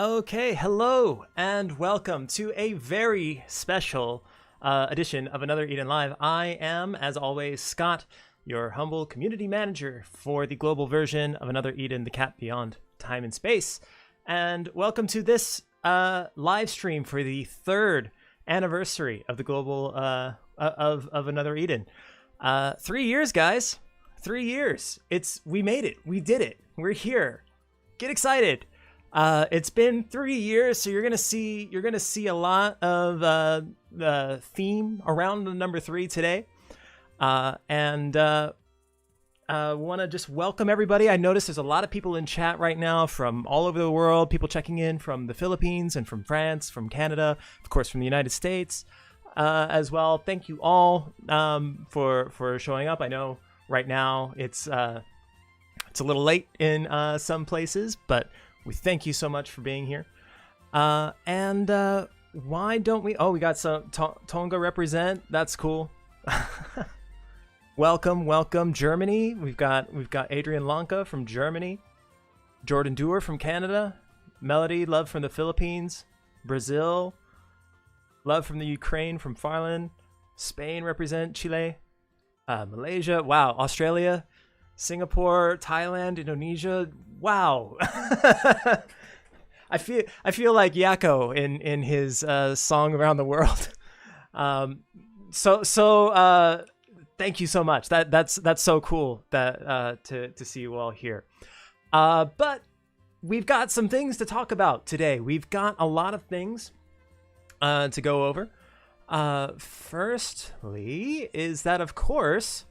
Okay, hello and welcome to a very special edition of Another Eden Live. I am, as always, Scott, your humble community manager for the global version of Another Eden, the Cat Beyond Time and Space. And welcome to this live stream for the third anniversary of the global of Another Eden. 3 years, guys. 3 years. We made it. We did it. We're here. Get excited. It's been 3 years, so you're gonna see a lot of theme around the number 3 today, and want to just welcome everybody. I noticed there's a lot of people in chat right now from all over the world. People checking in from the Philippines and from France, from Canada, of course, from the United States as well. Thank you all for showing up. I know right now it's a little late in some places, but we thank you so much for being here. And why don't we... Oh, we got some Tonga represent. That's cool. welcome, Germany. We've got Adrian Lanka from Germany. Jordan Dewar from Canada. Melody, love from the Philippines. Brazil. Love from the Ukraine, from Farland. Spain represent. Chile. Malaysia. Wow. Australia. Singapore, Thailand, Indonesia. Wow. I feel like Yakko in his song Around the World. So thank you so much. That's so cool that to see you all here. But we've got some things to talk about today. We've got a lot of things to go over. Firstly is that, of course,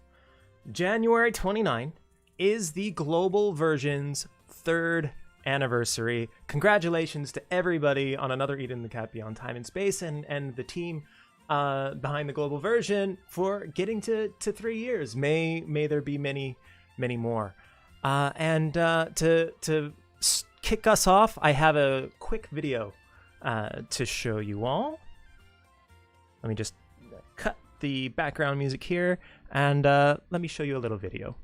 January 29 is the global version's 3rd anniversary. Congratulations to everybody on Another Eden, the Cat Beyond Time and Space, and the team behind the global version for getting to 3 years. May there be many more. And to kick us off, I have a quick video to show you all. Let me just cut the background music here, and let me show you a little video.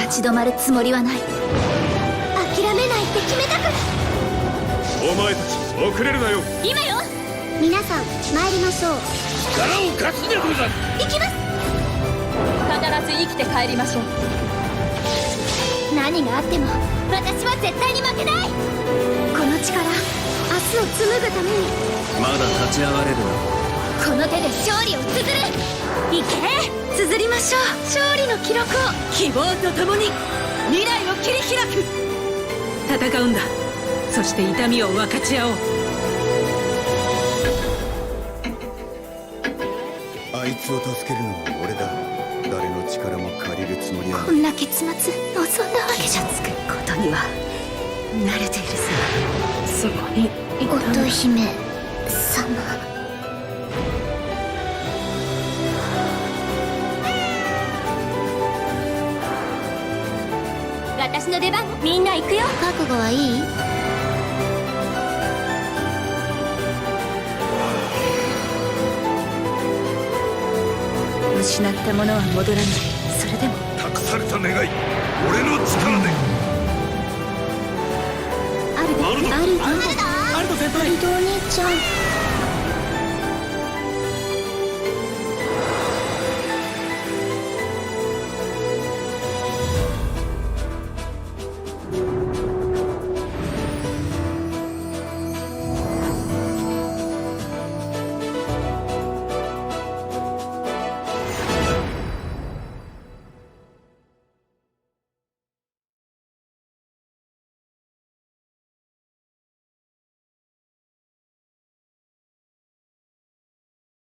立ち止まるつもりはない。諦めないって決めたから。お前たち遅れるなよ。今よ。皆さん参りましょう。力を貸すでござる。行きます。必ず生きて帰りましょう。何があっても私は絶対に負けない。この力、明日を紡ぐために。まだ立ち上がれるな。この手で勝利を綴る。行け。綴りましょう。勝利の記録を。希望とともに未来を切り開く。戦うんだ。そして痛みを分かち合おう。あいつを助けるのは俺だ。誰の力も借りるつもりは。こんな結末望んだわけじゃ。つくことには慣れているさ。そこに乙姫様。私の出番。みんな行くよ。覚悟はいい？失ったものは戻らない。それでも託された願い、俺の力で。アルド先輩。アルドお兄ちゃん。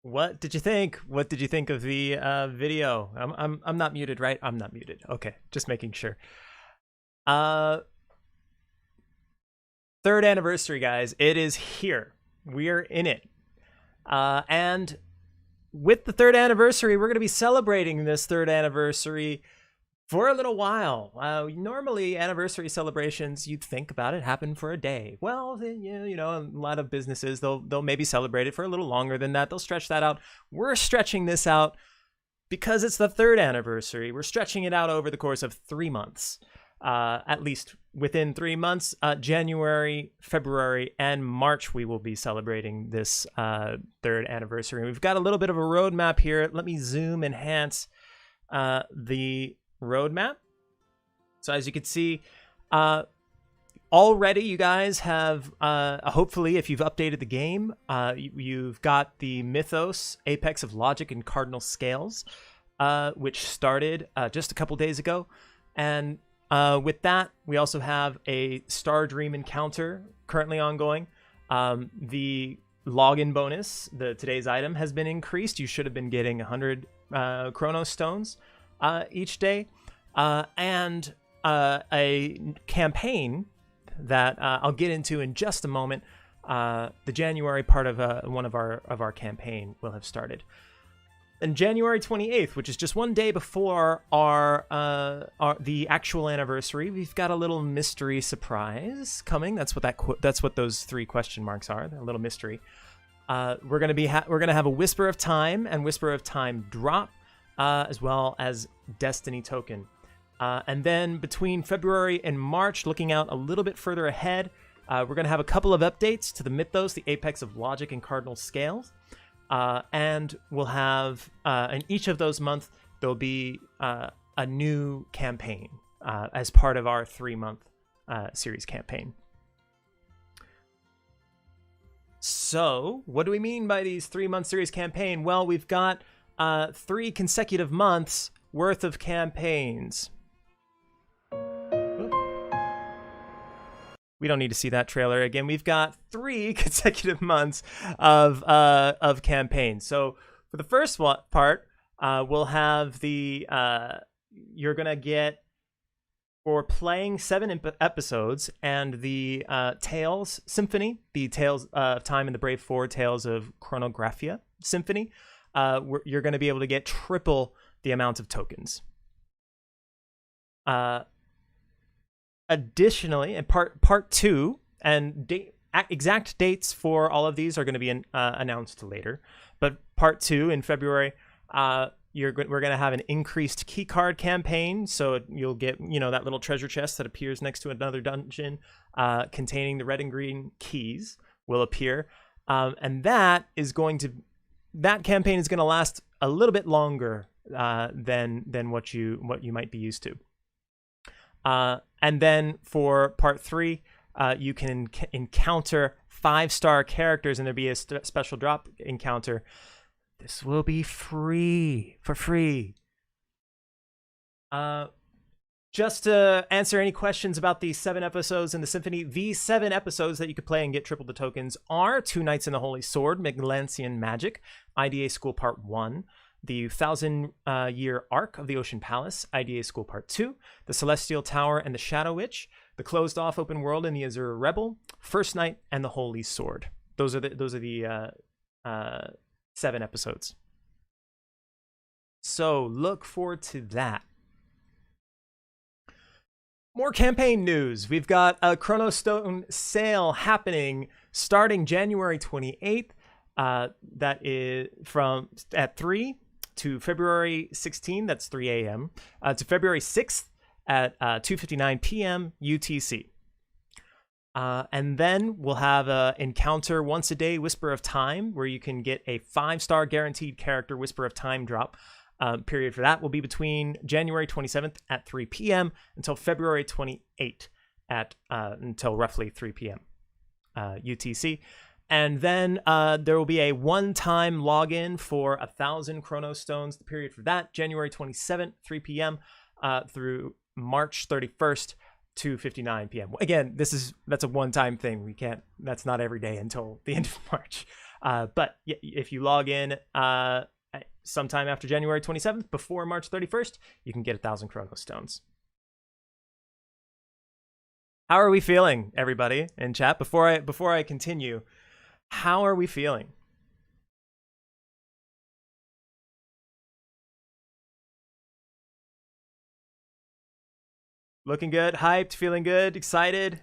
What did you think? What did you think of the video? I'm not muted, right? I'm not muted. Okay, just making sure. Third anniversary, guys. It is here. We are in it. And with the third anniversary, we're going to be celebrating this third anniversary for a little while. Normally, anniversary celebrations, you'd think about it, happen for a day. Well, you know, a lot of businesses, they'll maybe celebrate it for a little longer than that. They'll stretch that out. We're stretching this out because it's the third anniversary. We're stretching it out over the course of 3 months. At least within 3 months, January, February, and March, we will be celebrating this third anniversary. We've got a little bit of a roadmap here. Let me zoom, enhance the roadmap. So as you can see, already you guys have, hopefully if you've updated the game, you've got the Mythos, Apex of Logic, and Cardinal Scales, which started just a couple days ago. And with that, we also have a Star Dream encounter currently ongoing. The login bonus, today's item, has been increased. You should have been getting 100 Chrono Stones each day, and a campaign that I'll get into in just a moment. The January part of one of our campaign will have started. And January 28th, which is just one day before the actual anniversary, we've got a little mystery surprise coming. That's what those 3 question marks are. They're a little mystery. We're gonna have a Whisper of Time and Whisper of Time drop, as well as Destiny token. And then between February and March, looking out a little bit further ahead, we're gonna have a couple of updates to the Mythos, the Apex of Logic, and Cardinal Scales. And we'll have, in each of those months, there'll be a new campaign as part of our 3-month series campaign. So, what do we mean by these 3-month series campaign? Well, we've got 3 consecutive months worth of campaigns. We don't need to see that trailer again. We've got 3 consecutive months of campaigns. So for the first part, we'll have the you're gonna get, for playing 7 episodes and the Tales Symphony, the Tales of Time and the Brave Four, Tales of Chronographia Symphony. You're gonna be able to get triple the amount of tokens. Additionally, in part 2, and exact dates for all of these are going to be announced later, but part 2 in February, we're going to have an increased keycard campaign. So you'll get, that little treasure chest that appears next to another dungeon containing the red and green keys will appear, and that campaign is going to last a little bit longer than what you might be used to. And then for part 3, you can encounter 5-star characters, and there'll be a special drop encounter. This will be free, for free. Just to answer any questions about the 7 episodes in the Symphony, these 7 episodes that you could play and get triple the tokens are 2 Nights in the Holy Sword, Megalancian Magic, IDA School Part 1, the 1,000-Year Arc of the Ocean Palace, IDA School Part 2, the Celestial Tower and the Shadow Witch, the Closed-Off Open World and the Azure Rebel, First Night, and the Holy Sword. Those are the 7 episodes. So look forward to that. More campaign news. We've got a Chronostone sale happening starting January 28th. That is at 3 to February 16th. That's 3 a.m. To February 6th at 2:59 p.m. UTC. And then we'll have a encounter once a day Whisper of Time, where you can get a 5-star guaranteed character Whisper of Time drop. Period for that will be between January 27th at 3 p.m. until February 28th at until roughly 3 p.m. UTC. And then there will be a one-time login for 1,000 Chronostones. The period for that, January 27th, 3 p.m. Through March 31st, 2:59 p.m. Again, that's a one-time thing. That's not every day until the end of March. But if you log in sometime after January 27th, before March 31st, you can get 1,000 Chronostones. How are we feeling, everybody in chat? Before I continue, how are we feeling? Looking good, hyped, feeling good, excited?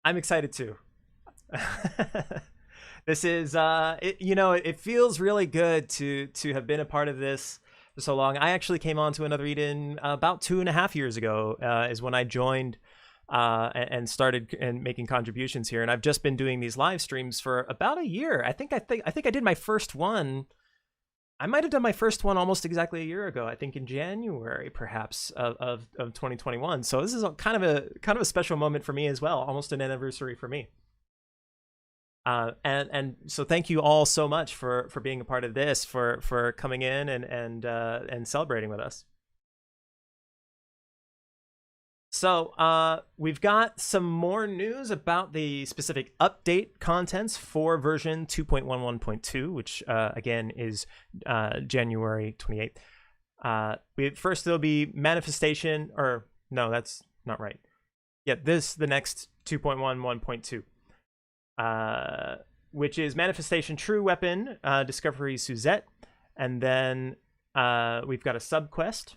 I'm excited too. This is, it feels really good to have been a part of this for so long. I actually came on to Another Eden about 2.5 years ago, is when I joined and started making contributions here. And I've just been doing these live streams for about a year. I think I did my first one. I might have done my first one almost exactly a year ago. I think in January, perhaps of 2021. So this is kind of a special moment for me as well, almost an anniversary for me. And so thank you all so much for being a part of this, for coming in and celebrating with us. So we've got some more news about the specific update contents for version 2.11.2, which again is January 28th. First there'll be manifestation, or no, that's not right. Yeah, the next 2.11.2. Which is Manifestation True Weapon, Discovery Suzette, and then we've got a sub-quest,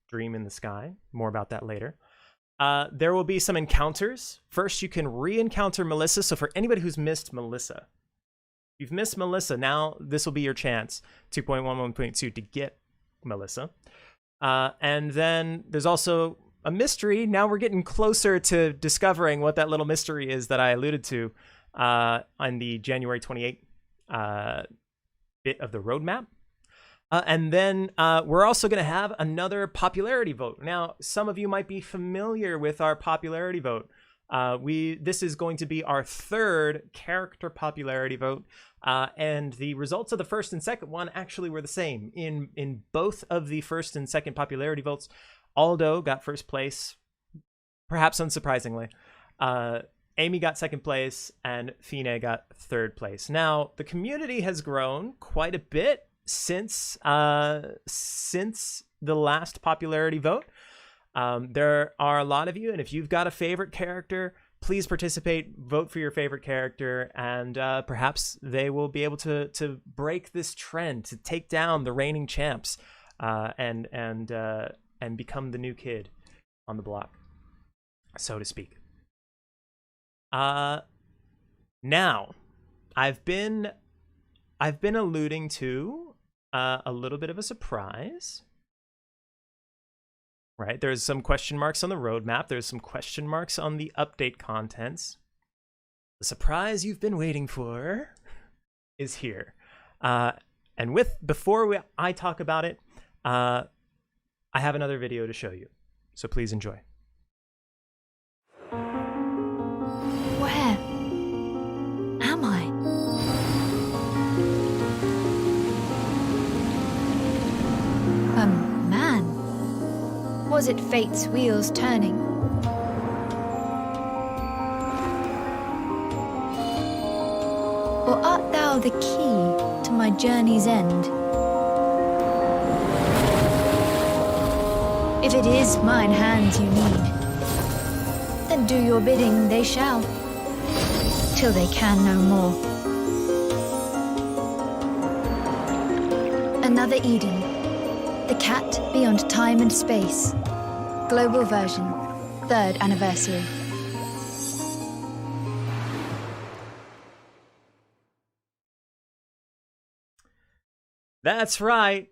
Dream in the Sky. More about that later. There will be some encounters. First, you can re-encounter Melissa. So for anybody who's missed Melissa, you've missed Melissa, now this will be your chance, 2.11.2, to get Melissa. And then there's also a mystery. Now we're getting closer to discovering what that little mystery is that I alluded to on the January 28th bit of the roadmap. And then we're also going to have another popularity vote. Now, some of you might be familiar with our popularity vote. This is going to be our third character popularity vote. And the results of the first and second one actually were the same. In both of the first and second popularity votes, Aldo got first place, perhaps unsurprisingly. Amy got second place, and Fine got third place. Now, the community has grown quite a bit since the last popularity vote. There are a lot of you, and if you've got a favorite character, please participate, vote for your favorite character, and perhaps they will be able to break this trend, to take down the reigning champs, and become the new kid on the block, so to speak. Now, I've been alluding to a little bit of a surprise, right? There's some question marks on the roadmap. There's some question marks on the update contents. The surprise you've been waiting for is here. And before I talk about it, I have another video to show you. So please enjoy. Where am I? A man? Was it fate's wheels turning? Or art thou the key to my journey's end? If it is mine hands you need, then do your bidding they shall, till they can no more. Another Eden, the cat beyond time and space, Global version, 3rd anniversary. That's right.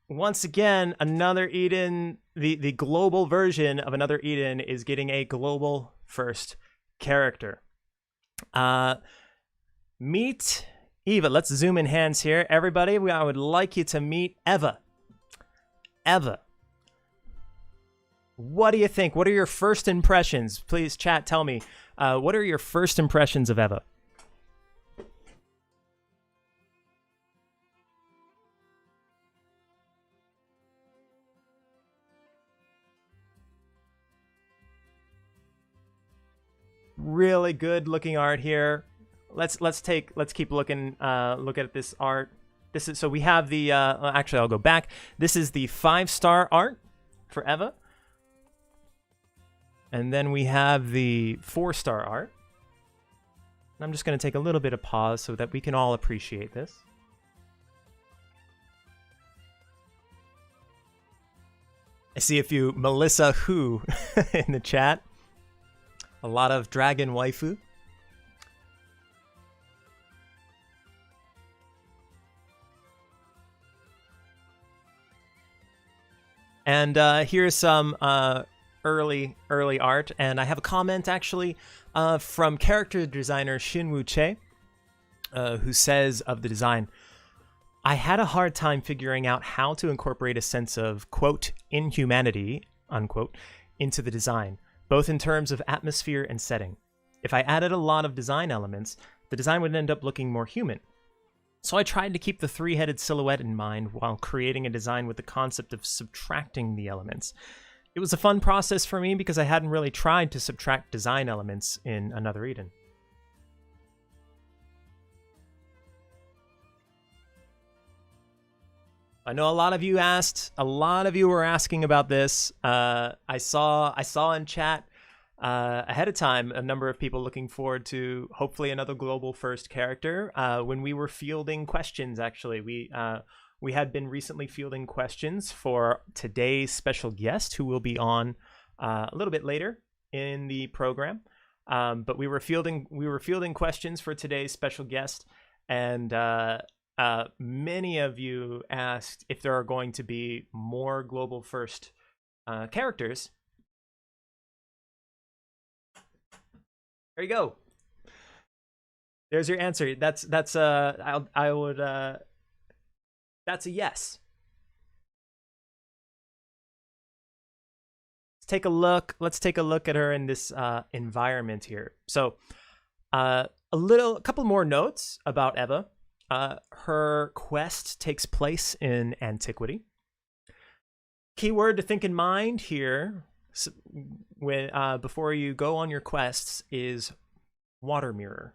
Once again, another Eden, the global version of another Eden is getting a global first character. Meet Eva. Let's zoom in hands here. Everybody, I would like you to meet Eva. Eva. What do you think? What are your first impressions? Please, chat, tell me. What are your first impressions of Eva? Really good looking art here. Let's keep looking. Look at this art. This is, so we have the actually I'll go back. This is the 5-star art for Eva, and then we have the 4-star art. I'm just going to take a little bit of pause so that we can all appreciate this. I see a few Melissa Who in the chat. A lot of dragon waifu. And here's some early art, and I have a comment actually from character designer Shinwoo Che, who says of the design, "I had a hard time figuring out how to incorporate a sense of, quote, inhumanity, unquote, into the design, both in terms of atmosphere and setting. If I added a lot of design elements, the design would end up looking more human. So I tried to keep the 3-headed silhouette in mind while creating a design with the concept of subtracting the elements. It was a fun process for me because I hadn't really tried to subtract design elements in Another Eden." I know a lot of you were asking about this. I saw in chat ahead of time a number of people looking forward to hopefully another global first character. When we were fielding questions, actually, we had been recently fielding questions for today's special guest, who will be on a little bit later in the program. But we were fielding questions for today's special guest, and many of you asked if there are going to be more global first characters. There you go. There's your answer. That's a yes. Let's take a look. Let's take a look at her in this environment here. So, a couple more notes about Eva. Her quest takes place in antiquity. Keyword to think in mind here, when before you go on your quests, is water mirror.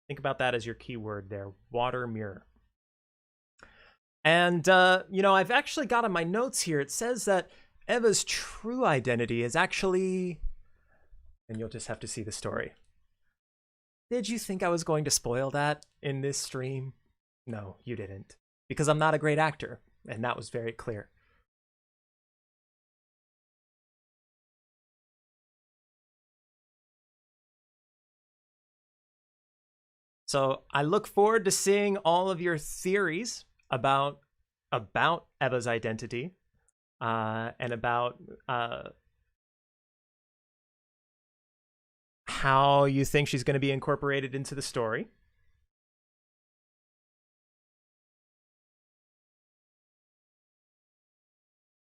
Think about that as your keyword there, water mirror. And I've actually got on my notes here, it says that Eva's true identity is actually, and you'll just have to see the story. Did you think I was going to spoil that in this stream? No, you didn't, because I'm not a great actor, and that was very clear. So I look forward to seeing all of your theories about Eva's identity, and about how you think she's going to be incorporated into the story.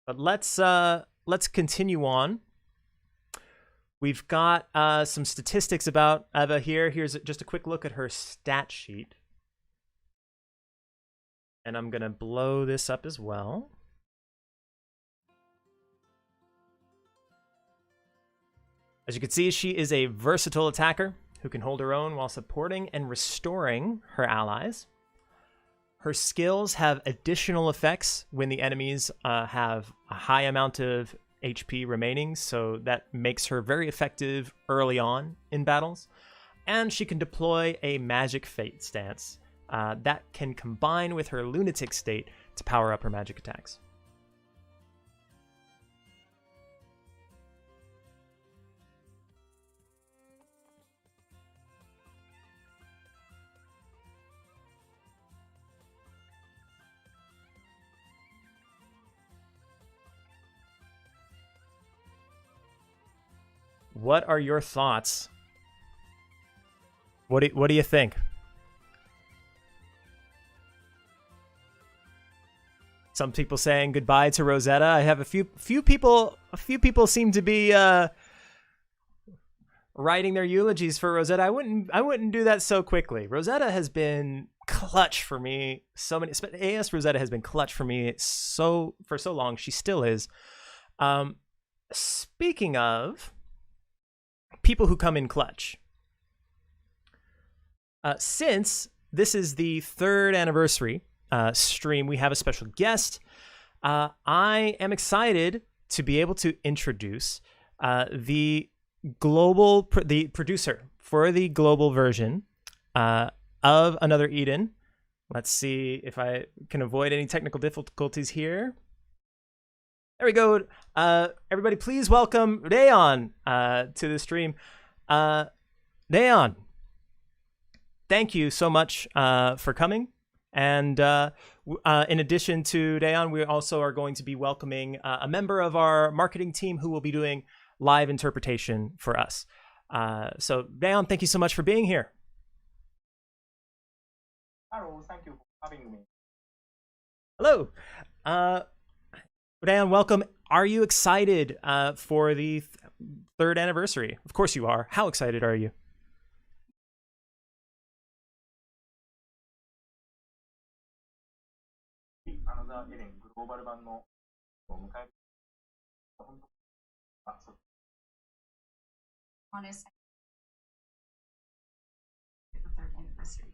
But let's continue on. We've got some statistics about Eva here. Here's just a quick look at her stat sheet. And I'm going to blow this up as well. As you can see, she is a versatile attacker who can hold her own while supporting and restoring her allies. Her skills have additional effects when the enemies have a high amount of HP remaining, so that makes her very effective early on in battles. And she can deploy a Magic Fate stance that can combine with her Lunatic state to power up her magic attacks. what are your thoughts? What do you think? Some people saying goodbye to Rosetta. I have a few people seem to be writing their eulogies for Rosetta. I wouldn't do that so quickly. Rosetta has been clutch for me. AS Rosetta has been clutch for me for so long. She still is. Speaking of people who come in clutch, since this is the 3rd anniversary stream, we have a special guest. I am excited to be able to introduce the producer for the global version of Another Eden. Let's see if I can avoid any technical difficulties here. There we go. Everybody, please welcome Reiyan to the stream. Reiyan, thank you so much for coming. And in addition to Reiyan, we also are going to be welcoming a member of our marketing team who will be doing live interpretation for us. So Reiyan, thank you so much for being here. Hello, thank you for having me. Hello. Reiyan, welcome. Are you excited for the 3rd anniversary? Of course you are. How excited are you? Another Eden グローバル版のを迎える。本当。あ、そう。Honest. The 3rd anniversary.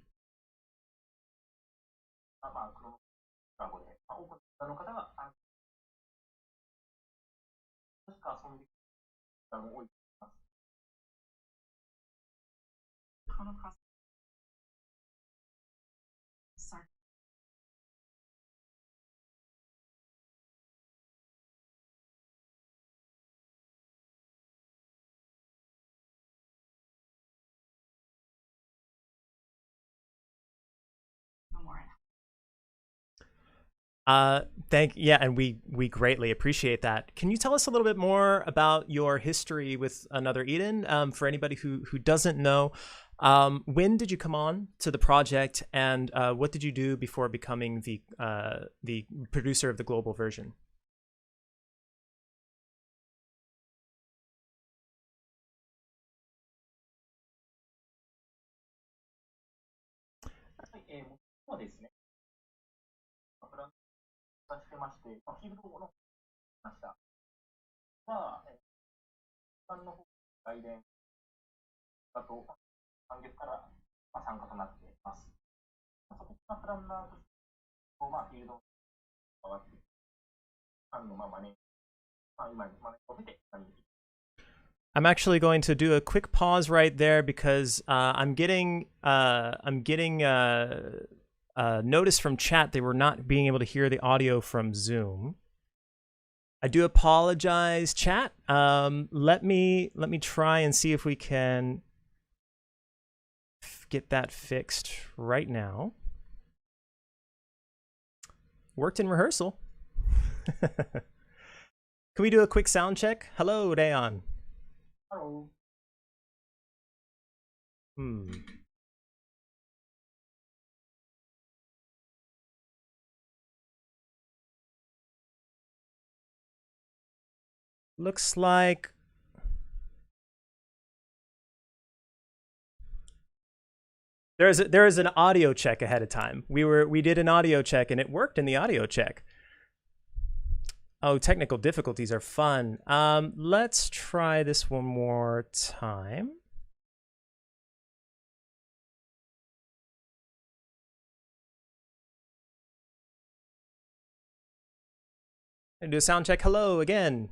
まあ、クロノコラボで、多くの方が確か遊んできたの多いと思います。Chrono Cross. Sorry. No more. And we greatly appreciate that. Can you tell us a little bit more about your history with Another Eden? For anybody who doesn't know, when did you come on to the project, and what did you do before becoming the producer of the global version? I'm actually going to do a quick pause right there because I'm getting notice from chat they were not being able to hear the audio from Zoom. I do apologize, chat. Let me try and see if we can get that fixed right now. Worked in rehearsal. Can we do a quick sound check? Hello, Reiyan. Hello. Looks like there is an audio check ahead of time. We did an audio check and it worked in the audio check. Oh, technical difficulties are fun. Let's try this one more time. And do a sound check. Hello again.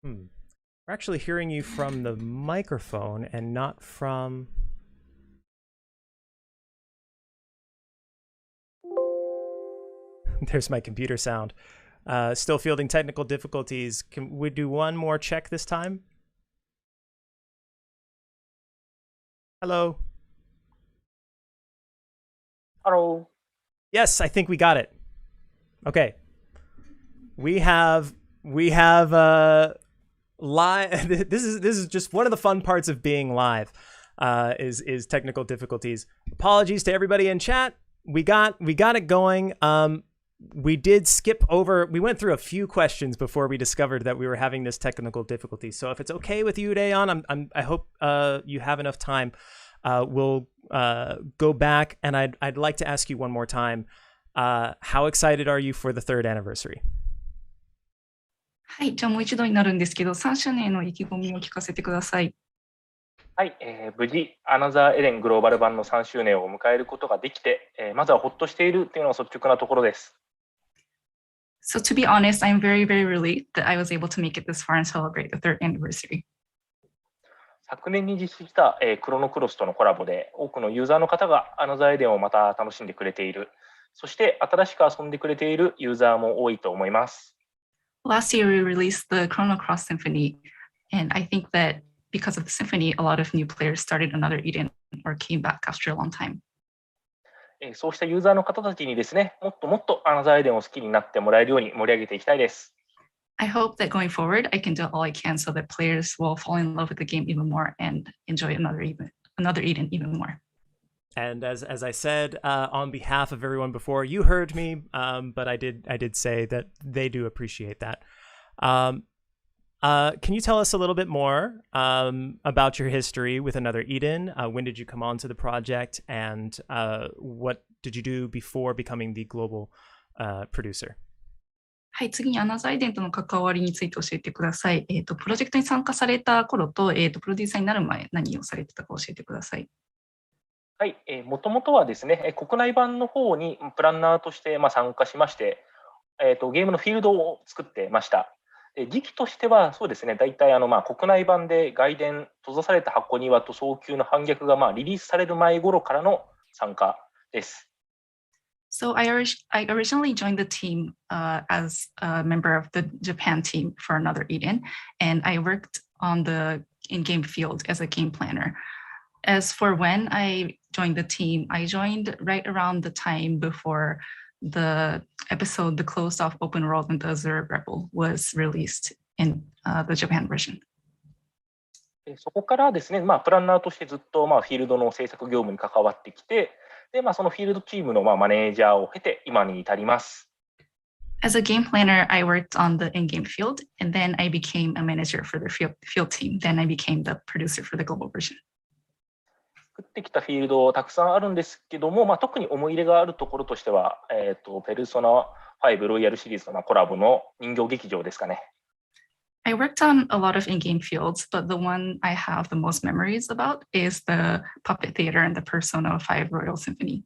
We're actually hearing you from the microphone and not from... There's my computer sound. Still fielding technical difficulties. Can we do one more check this time? Hello? Hello. Yes, I think we got it. Okay. we have live. This is just one of the fun parts of being live, is technical difficulties. Apologies to everybody in chat. We got it going. We did skip over. We went through a few questions before we discovered that we were having this technical difficulty. So if it's okay with you, Reiyan, I hope you have enough time. We'll go back, and I'd like to ask you one more time. How excited are you for the 3rd anniversary? はい、じゃあもう一度になるんですけど、3周年の意気込みを聞かせてください。はい、無事、アナザーエレングローバル版の3周年を迎えることができて、まずはほっとしているというのが率直なところです。So to be honest, I'm very, very relieved that I was able to make it this far and celebrate the 3rd anniversary. 昨年に実施した、クロノクロスとのコラボで、多くのユーザーの方がアナザーエレンをまた楽しんでくれている。そして新しく遊んでくれているユーザーも多いと思います。Last year, we released the Chrono Cross Symphony, and I think that because of the symphony, a lot of new players started another Eden or came back after a long time. そうしたユーザーの方たちにですね、もっともっとアナザーエレンを好きになってもらえるように盛り上げていきたいです。I hope that going forward, I can do all I can so that players will fall in love with the game even more and enjoy another Eden even more. And as I said, on behalf of everyone before, you heard me, but I did say that they do appreciate that. Can you tell us a little bit more about your history with Another Eden? When did you come onto the project, and what did you do before becoming the global producer? はい、次にアナザーエデンとの関わりについて教えてください。プロジェクトに参加された頃と、プロデューサーになる前、何をされてたか教えてください。はい、もともとはですね、国内版の方にプランナーとして参加しまして、ゲームのフィールドを作ってました。時期としてはそうですね、大体国内版で外伝閉ざされた箱庭と早急の反逆がリリースされる前頃からの参加です。So I originally joined the team as a member of the Japan team for Another Eden, and I worked on the in-game field as a game planner. As for when I joined the team, I joined right around the time before the episode The Closed Off Open World and the Azure Rebel was released in the Japan version. そこからですね、プランナーとしてずっとフィールドの制作業務に関わってきて、でそのフィールドチームのマネージャーを経て今に至ります。As a game planner, I worked on the in-game field, and then I became a manager for the field team. Then I became the producer for the global version. 作ってきたフィールドたくさんあるんですけども、特に思い入れがあるところとしては、ペルソナ5ロイヤルシリーズのコラボの人形劇場ですかね。I worked on a lot of in-game fields, but the one I have the most memories about is the Puppet Theater and the Persona 5 Royal Symphony.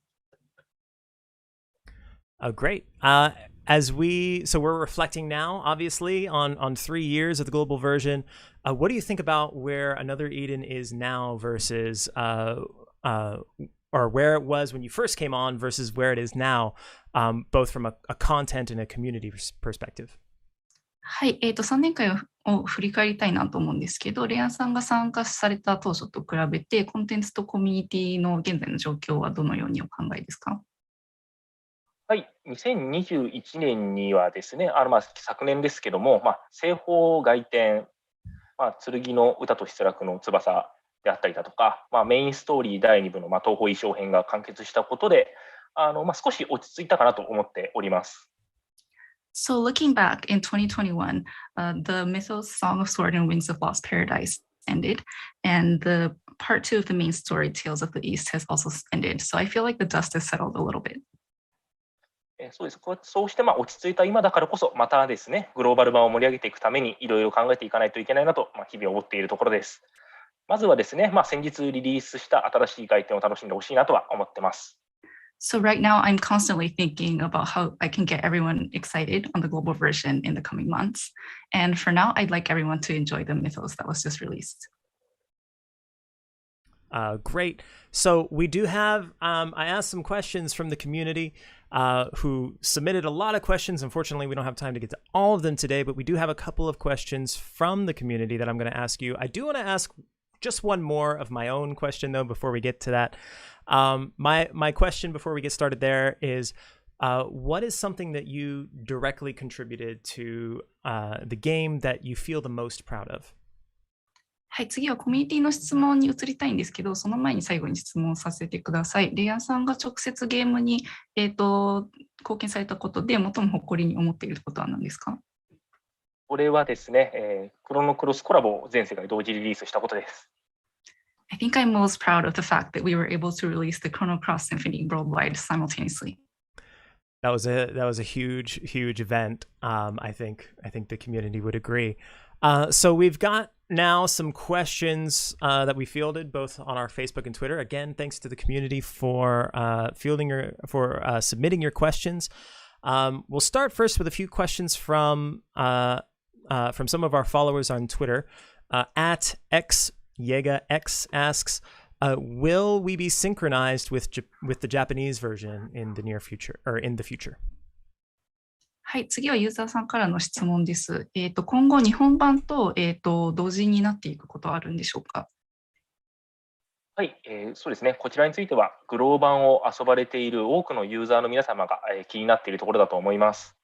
Oh, great. So we're reflecting now, obviously, on 3 years of the global version. What do you think about where Another Eden is now versus, or where it was when you first came on versus where it is now, both from a content and a community perspective? はい、3年間を振り返りたいなと思うんですけど、レイアンさんが参加された当初と比べて、コンテンツとコミュニティの現在の状況はどのようにお考えですか？はい、2021年にはですね、昨年ですけども、西方外典、剣の歌と失落の翼であったりだとか、メインストーリー第2部の東方衣装編が完結したことで、少し落ち着いたかなと思っております。So looking back in 2021, the Mythos Song of Sword and Wings of Lost Paradise ended, and the part 2 of the main story, Tales of the East, has also ended. So I feel like the dust has settled a little bit. そうです。そうして落ち着いた今だからこそ、またですね、グローバル版を盛り上げていくためにいろいろ考えていかないといけないなと、日々思っているところです。まずはですね、先日リリースした新しい外典を楽しんでほしいなとは思ってます。So right now, I'm constantly thinking about how I can get everyone excited on the global version in the coming months. And for now, I'd like everyone to enjoy the Mythos that was just released. Great. So we do have, I asked some questions from the community who submitted a lot of questions. Unfortunately, we don't have time to get to all of them today, but we do have a couple of questions from the community that I'm going to ask you. I do want to ask just one more of my own question, though, before we get to that. My question before we get started there is, what is something that you directly contributed to the game that you feel the most proud of? はい、次はコミュニティの質問に移りたいんですけど、その前に最後に質問させてください。レイヤンさんが直接ゲームに、貢献されたことで最も誇りに思っていることは何ですか？これはですね、クロノクロスコラボを全世界同時リリースしたことです。I think I'm most proud of the fact that we were able to release the Chrono Cross Symphony worldwide simultaneously. That was a huge event. I think the community would agree. So we've got now some questions that we fielded both on our Facebook and Twitter. Again, thanks to the community for submitting your questions. We'll start first with a few questions from some of our followers on Twitter. At XYegaX asks, will we be synchronized with the Japanese version in the near future or in the future? はい、次はユーザーさんからの質問です。今後、日本版と、同時になっていくことはあるんでしょうか？はい、そうですね。こちらについては、グロー版を遊ばれている多くのユーザーの皆様が、気になっているところだと思います。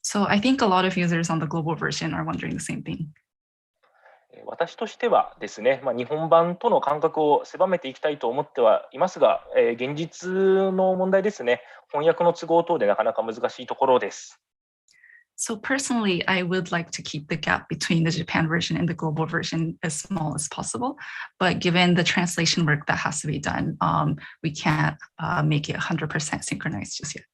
So I think a lot of users on the global version are wondering the same thing. 私としてはですね、日本版との間隔を狭めていきたいと思ってはいますが、現実の問題ですね、翻訳の都合等でなかなか難しいところです。So personally, I would like to keep the gap between the Japan version and the global version as small as possible. But given the translation work that has to be done, we can't make it 100% synchronized just yet.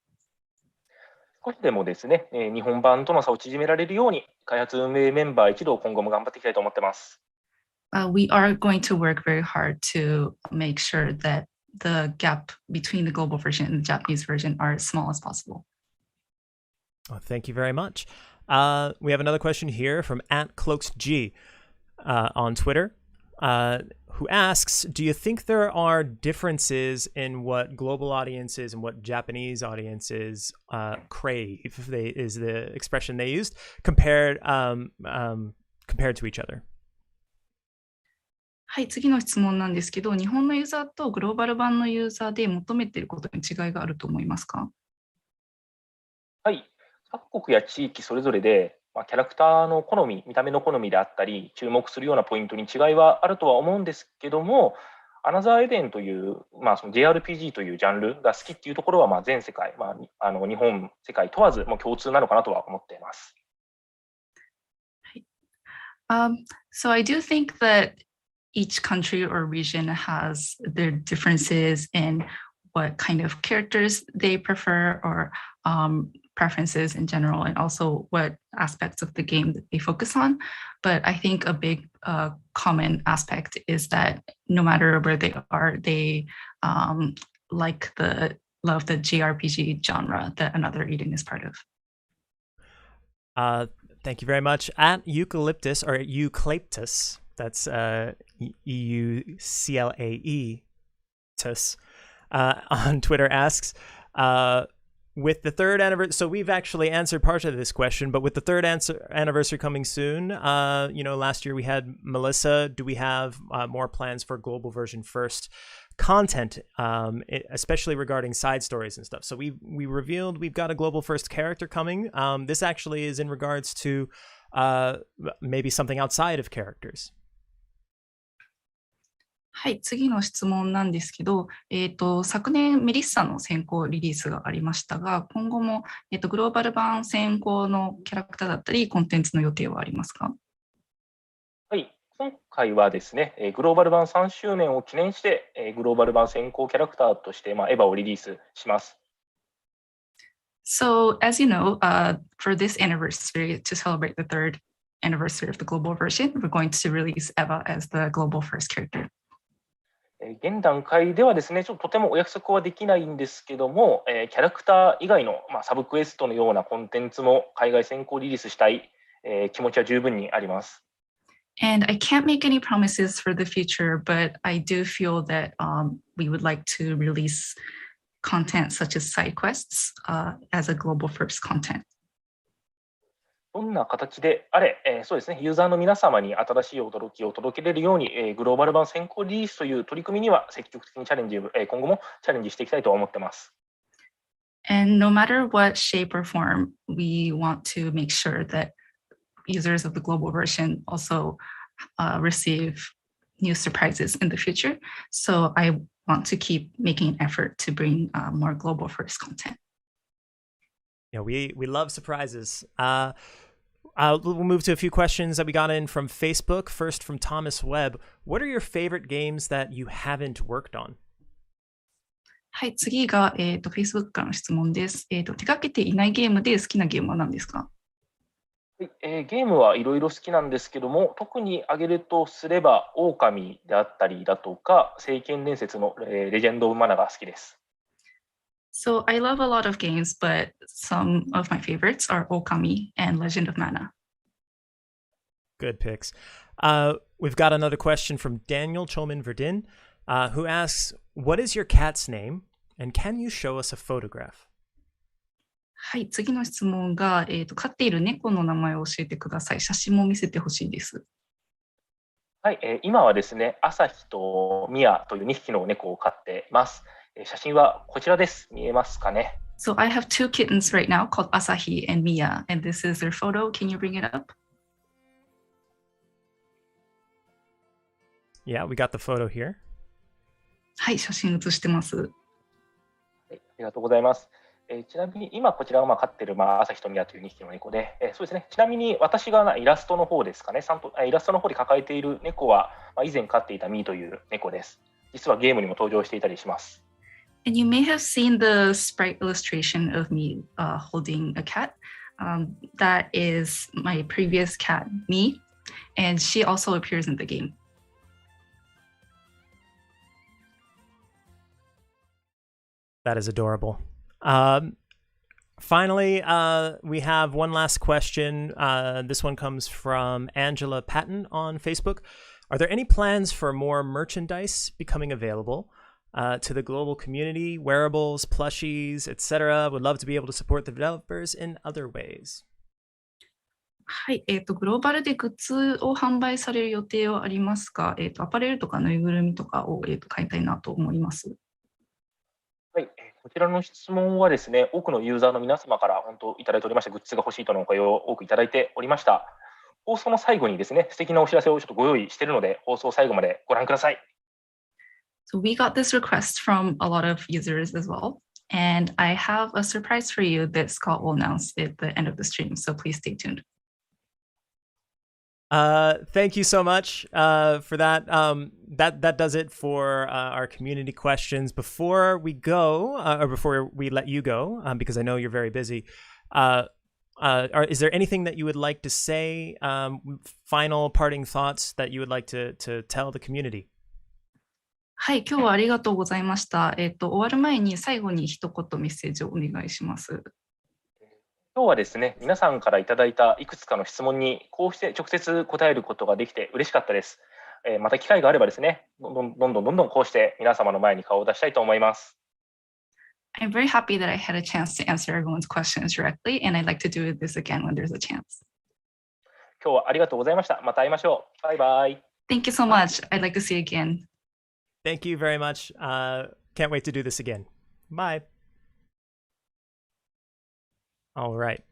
少しでもですね、日本版との差を縮められるように、開発運営メンバー一同今後も頑張っていきたいと思っています。We are going to work very hard to make sure that the gap between the global version and the Japanese version are as small as possible. Well, thank you very much. We have another question here from @CloaksG on Twitter, who asks, do you think there are differences in what global audiences and what Japanese audiences crave, is the expression they used, compared to each other? はい、次の質問なんですけど、日本のユーザーとグローバル版のユーザーで求めていることに違いがあると思いますか？はい、各国や地域それぞれで、キャラクターの好み、見た目の好みであったり、注目するようなポイントに違いはあるとは思うんですけども、アナザーエデンという、その JRPG というジャンルが好きっていうところは、全世界、日本、世界問わずもう共通なのかなとは思っています。So I do think that each country or region has their differences in what kind of characters they prefer or preferences in general, and also what aspects of the game that they focus on. But I think a big common aspect is that no matter where they are, they love the JRPG genre that Another Eden is part of. Thank you very much. At Eucalyptus or Eucalyptus, that's EUCLAE on Twitter asks, with the third anniversary, so we've actually answered part of this question, but with the third anniversary coming soon, last year we had Melissa. Do we have more plans for global version first content, especially regarding side stories and stuff? So we revealed we've got a global first character coming. This actually is in regards to maybe something outside of characters. はい、次の質問なんですけど、昨年メリッサの先行リリースがありましたが、今後も、グローバル版先行のキャラクターだったり、コンテンツの予定はありますか？はい、今回はですね、グローバル版3周年を記念して、グローバル版先行キャラクターとして、エヴァをリリースします。So, as you know, for this anniversary, to celebrate the third anniversary of the global version, we're going to release Eva as the global first character. 現段階ではですね、とてもお約束はできないんですけども、キャラクター以外の、サブクエストのようなコンテンツも海外先行リリースしたい、気持ちは十分にあります。And I can't make any promises for the future, but I do feel that we would like to release content such as side quests as a global first content. どんな形であれ、そうですね、ユーザーの皆様に新しい驚きを届けれるように、グローバル版先行リリースという取り組みには積極的に今後もチャレンジしていきたいと思っています。And no matter what shape or form, we want to make sure that users of the global version also receive new surprises in the future. So I want to keep making an effort to bring more global first content. Yeah, we love surprises. We'll move to a few questions that we got in from Facebook. First, from Thomas Webb. What are your favorite games that you haven't worked on? はい、次が、Facebook からの質問です。手掛けていないゲームで好きなゲームは何ですか？はいゲームはいろいろ好きなんですけども、特に挙げるとすれば、狼であったりだとか、聖剣伝説の、レジェンド・オブ・マナが好きです。So I love a lot of games, but some of my favorites are Okami and Legend of Mana. Good picks. We've got another question from Daniel Chomin Verdin, who asks, what is your cat's name? And can you show us a photograph? はい、次の質問が、飼っている猫の名前を教えてください。写真も見せてほしいです。はい、今はですね、朝日とミヤという2匹の猫を飼っています。写真はこちらです。見えますかね？ So I have two kittens right now called Asahi and Mia, and this is their photo. Can you bring it up? Yeah, we got the photo here. はい、写真写してます。はい、ありがとうございます。ちなみに今こちらが飼っている朝日とミヤという2匹の猫で、そうですね。ちなみに私がイラストの方ですかね。イラストの方で抱えている猫は、以前飼っていたミーという猫です。実はゲームにも登場していたりします。And you may have seen the sprite illustration of me holding a cat. That is my previous cat, Me, and she also appears in the game. That is adorable. Finally, we have one last question. This one comes from Angela Patton on Facebook. Are there any plans for more merchandise becoming available to the global community, wearables, plushies, etc.? Would love to be able to support the developers in other ways. はい、グローバルでグッズを販売される予定はありますか？アパレルとかぬいぐるみとかを、買いたいなと思います。はい、こちらの質問はですね、多くのユーザーの皆様から本当いただいておりまして、グッズが欲しいとのお声を多くいただいておりました。放送の最後にですね、素敵なお知らせをちょっとご用意しているので、放送最後までご覧ください。So we got this request from a lot of users as well, and I have a surprise for you that Scott will announce at the end of the stream. So please stay tuned. Thank you so much for that. That does it for our community questions. Before we go, or before we let you go, because I know you're very busy, is there anything that you would like to say? Final parting thoughts that you would like to tell the community? はい、今日はありがとうございました。終わる前に最後に一言メッセージをお願いします。今日はですね、皆さんからいただいたいくつかの質問にこうして直接答えることができて嬉しかったです。また機会があればですね、どんどんこうして皆様の前に顔を出したいと思います。I'm very happy that I had a chance to answer everyone's questions directly, and I'd like to do this again when there's a chance. 今日はありがとうございました。また会いましょう。バイバイ。Thank you so much. I'd like to see you again. Thank you very much. Can't wait to do this again. Bye. All right.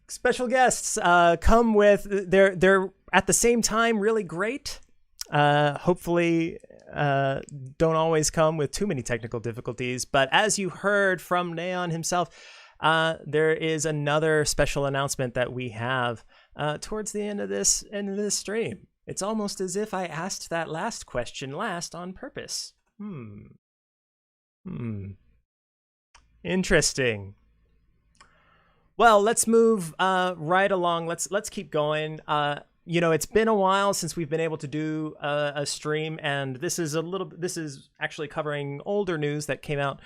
Special guests come with they're at the same time really great. Hopefully don't always come with too many technical difficulties, but as you heard from Neon himself, there is another special announcement that we have towards the end of this stream. It's almost as if I asked that last question last on purpose. Interesting. Well, let's move right along. Let's keep going. You know, it's been a while since we've been able to do a stream, and this is actually covering older news that came out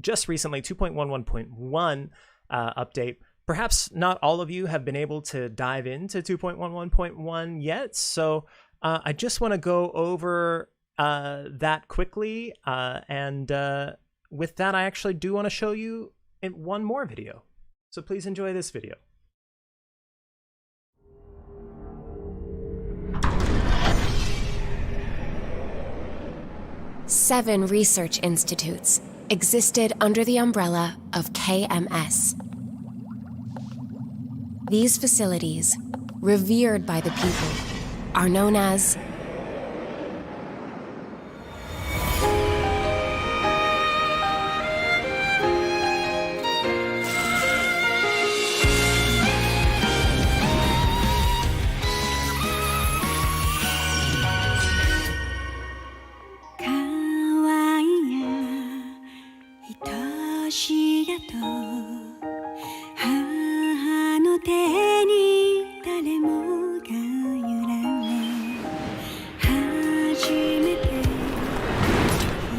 just recently, 2.11.1 update. Perhaps not all of you have been able to dive into 2.11.1 yet, so I just want to go over that quickly, and with that, I actually do want to show you one more video. So please enjoy this video. 7 research institutes existed under the umbrella of KMS. These facilities, revered by the people, are known as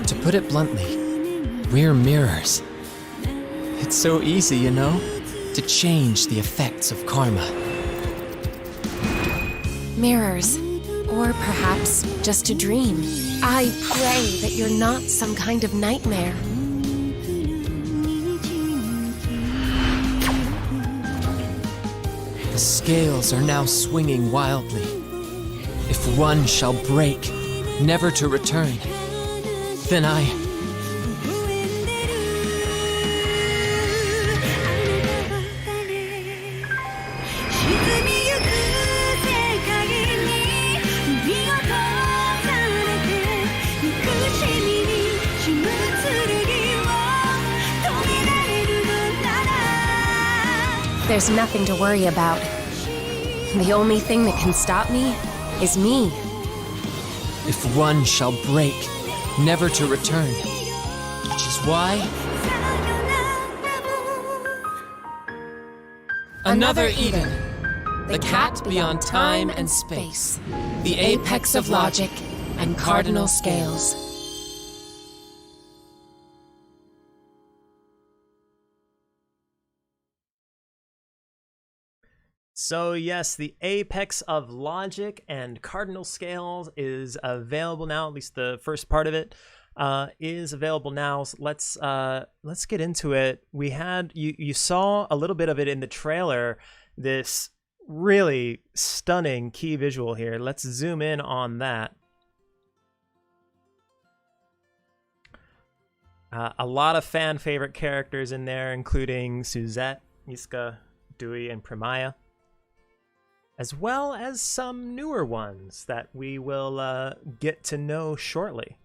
To put it bluntly, we're mirrors. It's so easy, you know, to change the effects of karma. mirrors, or perhaps just a dream. I pray that you're not some kind of nightmare. The scales are now swinging wildly. If one shall break, never to return, then There's nothing to worry about. The only thing that can stop me is me. If one shall break, never to return, which is why... Another Eden, the cat beyond time and space, the apex of logic and cardinal scales. So yes, the apex of logic and cardinal scales is available now. At least the first part of it is available now. So let's get into it. We had you saw a little bit of it in the trailer. This really stunning key visual here. Let's zoom in on that. A lot of fan favorite characters in there, including Suzette, Iska, Dewey, and Primaya, as well as some newer ones that we will get to know shortly.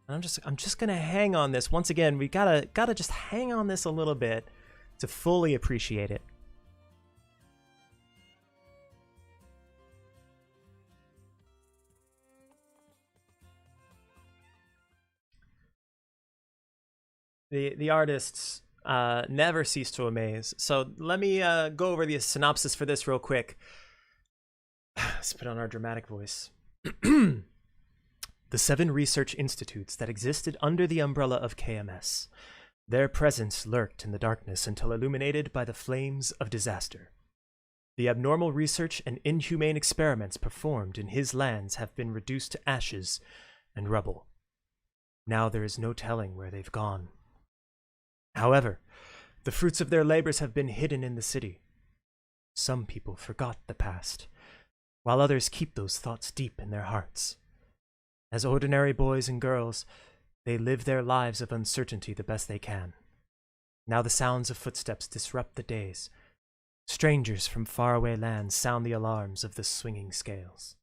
I'm just gonna hang on this once again. We gotta just hang on this a little bit to fully appreciate it. The artists never cease to amaze. So let me go over the synopsis for this real quick. Let's put on our dramatic voice. The 7 research institutes that existed under the umbrella of KMS. Their presence lurked in the darkness until illuminated by the flames of disaster. The abnormal research and inhumane experiments performed in his lands have been reduced to ashes and rubble. Now there is no telling where they've gone. However, the fruits of their labors have been hidden in the city. Some people forgot the past, while others keep those thoughts deep in their hearts. As ordinary boys and girls, they live their lives of uncertainty the best they can. Now the sounds of footsteps disrupt the days. Strangers from faraway lands sound the alarms of the swinging scales.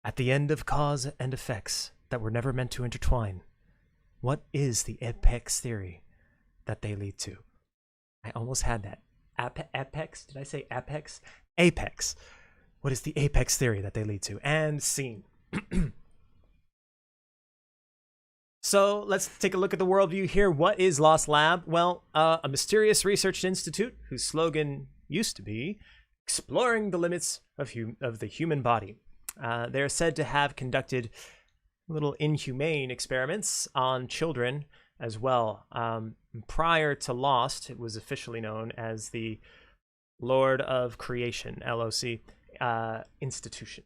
At the end of cause and effects that were never meant to intertwine, what is the apex theory that they lead to? I almost had that. Apex? Did I say apex? Apex. What is the apex theory that they lead to? And scene. So let's take a look at the worldview here. What is Lost Lab? Well, a mysterious research institute whose slogan used to be exploring the limits of the human body. They're said to have conducted little inhumane experiments on children as well. Prior to Lost, it was officially known as the Lord of Creation, LOC, institution.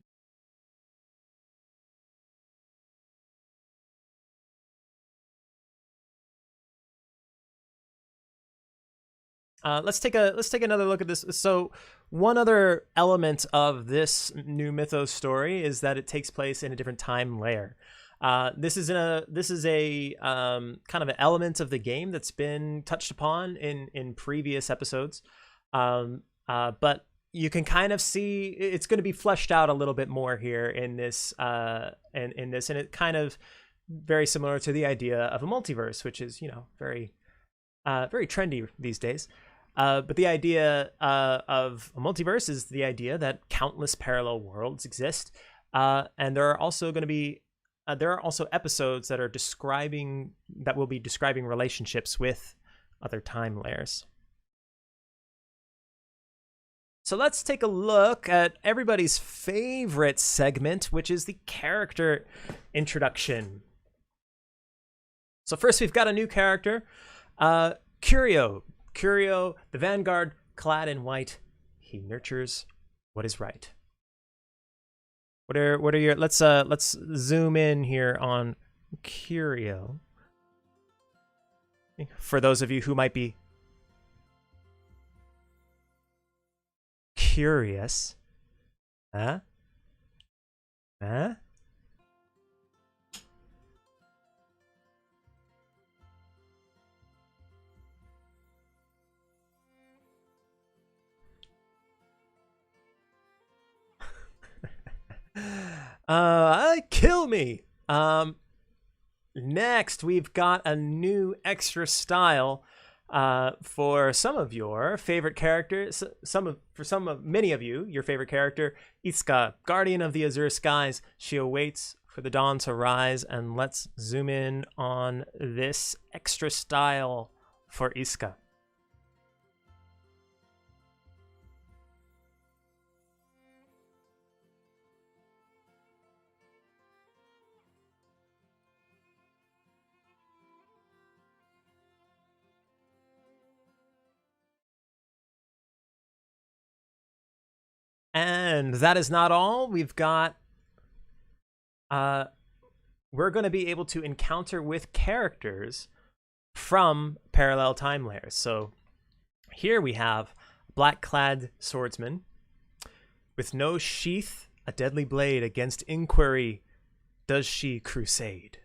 let's take another look at this. So one other element of this new Mythos story is that it takes place in a different time layer. This is a kind of an element of the game that's been touched upon in previous episodes, but you can kind of see it's going to be fleshed out a little bit more here in this, and it kind of very similar to the idea of a multiverse, which is very trendy these days. But the idea of a multiverse is the idea that countless parallel worlds exist, and there are also going to be episodes that will be describing relationships with other time layers. So let's take a look at everybody's favorite segment, which is the character introduction. So first, we've got a new character, Curio. Curio, the vanguard, clad in white. He nurtures what is right. What are your let's zoom in here on Curio. For those of you who might be curious. Huh? Kill me. Next, we've got a new extra style for some of your favorite characters. Many of you, your favorite character, Iska, Guardian of the Azure Skies. She awaits for the dawn to rise, and let's zoom in on this extra style for Iska. And that is not all. We've got, we're going to be able to encounter with characters from parallel time layers. So here we have black-clad swordsman with no sheath, a deadly blade against inquiry. Does she crusade?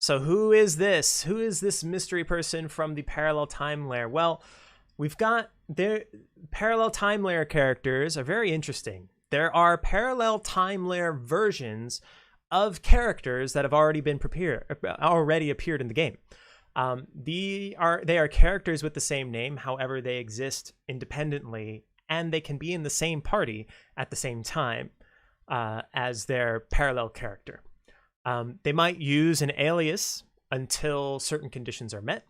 So who is this? Who is this mystery person from the parallel time layer? Well, we've got their parallel time layer characters are very interesting. There are parallel time layer versions of characters that have already appeared in the game. They are characters with the same name, however, they exist independently, and they can be in the same party at the same time as their parallel character. They might use an alias until certain conditions are met.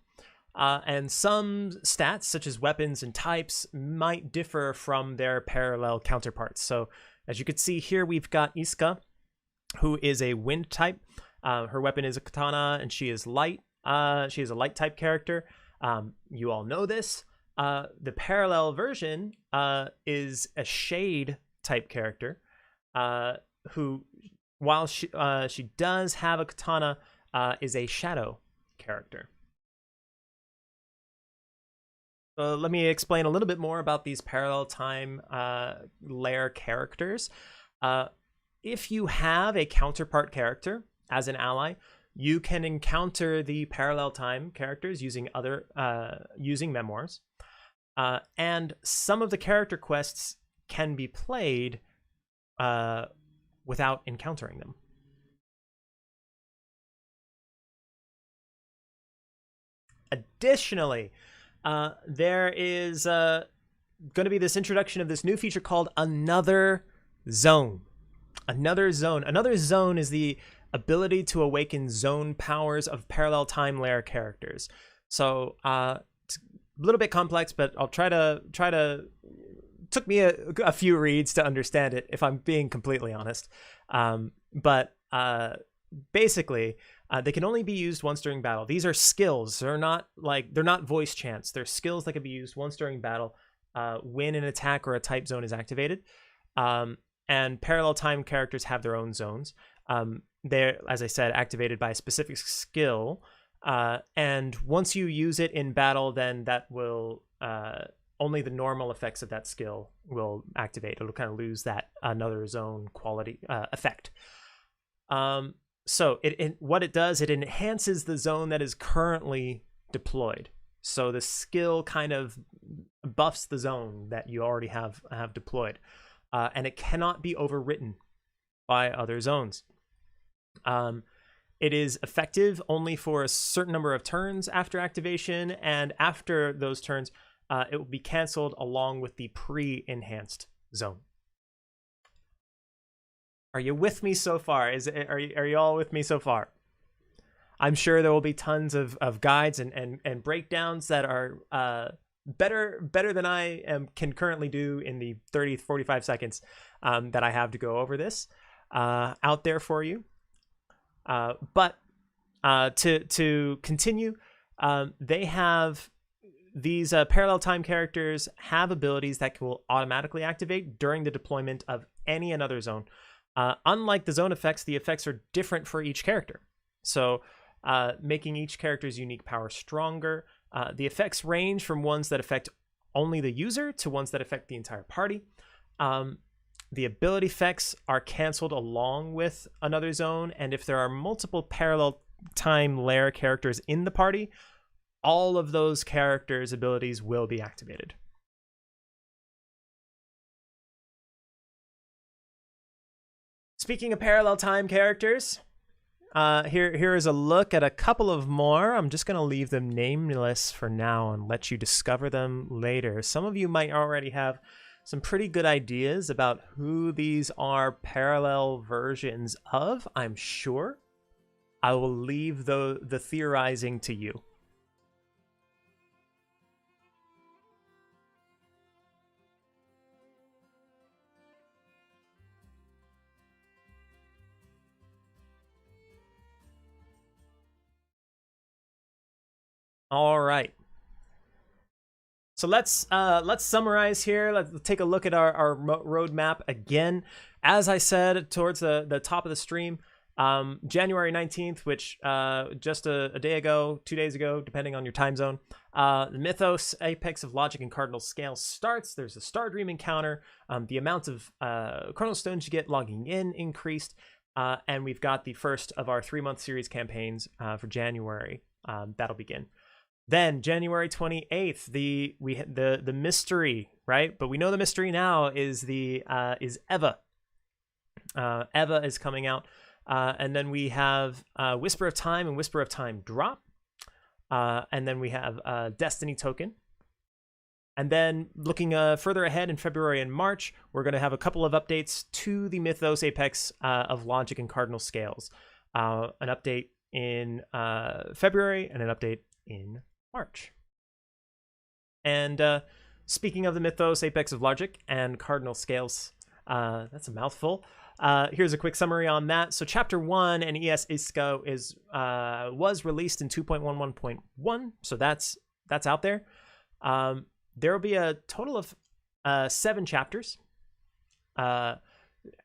And some stats, such as weapons and types, might differ from their parallel counterparts. So, as you can see here, we've got Iska, who is a wind type. Her weapon is a katana, and she is light. She is a light type character. You all know this. The parallel version is a shade type character, who, while she does have a katana, is a shadow character. Let me explain a little bit more about these parallel time layer characters. If you have a counterpart character as an ally, you can encounter the parallel time characters using using memoirs, and some of the character quests can be played without encountering them. Additionally, there is going to be this introduction of this new feature called Another Zone. Another Zone is the ability to awaken zone powers of parallel time layer characters. So it's a little bit complex, but I'll try to. Took me a few reads to understand it, if I'm being completely honest. But basically, they can only be used once during battle. These are skills. They're not voice chants. They're skills that can be used once during battle when an attack or a type zone is activated. And parallel time characters have their own zones. They're, as I said, activated by a specific skill. And once you use it in battle, then that will only the normal effects of that skill will activate. It'll kind of lose that another zone quality effect. So what it does, it enhances the zone that is currently deployed. So the skill kind of buffs the zone that you already have deployed, and it cannot be overwritten by other zones. It is effective only for a certain number of turns after activation, and after those turns, it will be canceled along with the pre-enhanced zone. Are you with me so far? Are you all with me so far? I'm sure there will be tons of guides and breakdowns that are better than I can currently do in the 30-45 seconds that I have to go over this out there for you. But to continue, they have these parallel time characters have abilities that will automatically activate during the deployment of any another zone. Unlike the zone effects, the effects are different for each character. So making each character's unique power stronger. The effects range from ones that affect only the user to ones that affect the entire party. The ability effects are canceled along with another zone, and if there are multiple parallel time layer characters in the party, all of those characters' abilities will be activated. Speaking of parallel time characters, here is a look at a couple of more. I'm just going to leave them nameless for now and let you discover them later. Some of you might already have some pretty good ideas about who these are parallel versions of, I'm sure. I will leave the theorizing to you. All right. So let's summarize here. Let's take a look at our roadmap again. As I said towards the top of the stream, January 19th, which just a day ago, 2 days ago, depending on your time zone, the Mythos Apex of Logic and Cardinal Scale starts. There's a Star Dream encounter. The amount of Chrono Stones you get logging in increased, and we've got the first of our 3-month series campaigns for January. That'll begin. Then January 28th, the mystery, right? But we know the mystery now is Eva. Eva is coming out, and then we have Whisper of Time and Whisper of Time drop, and then we have Destiny Token. And then looking further ahead in February and March, we're going to have a couple of updates to the Mythos Apex of Logic and Cardinal Scales. An update in February and an update in March. And speaking of the Mythos Apex of Logic and Cardinal Scales, that's a mouthful. Here's a quick summary on that. So Chapter 1 and ES ISCO was released in 2.11.1, so that's out there. There will be a total of 7 chapters.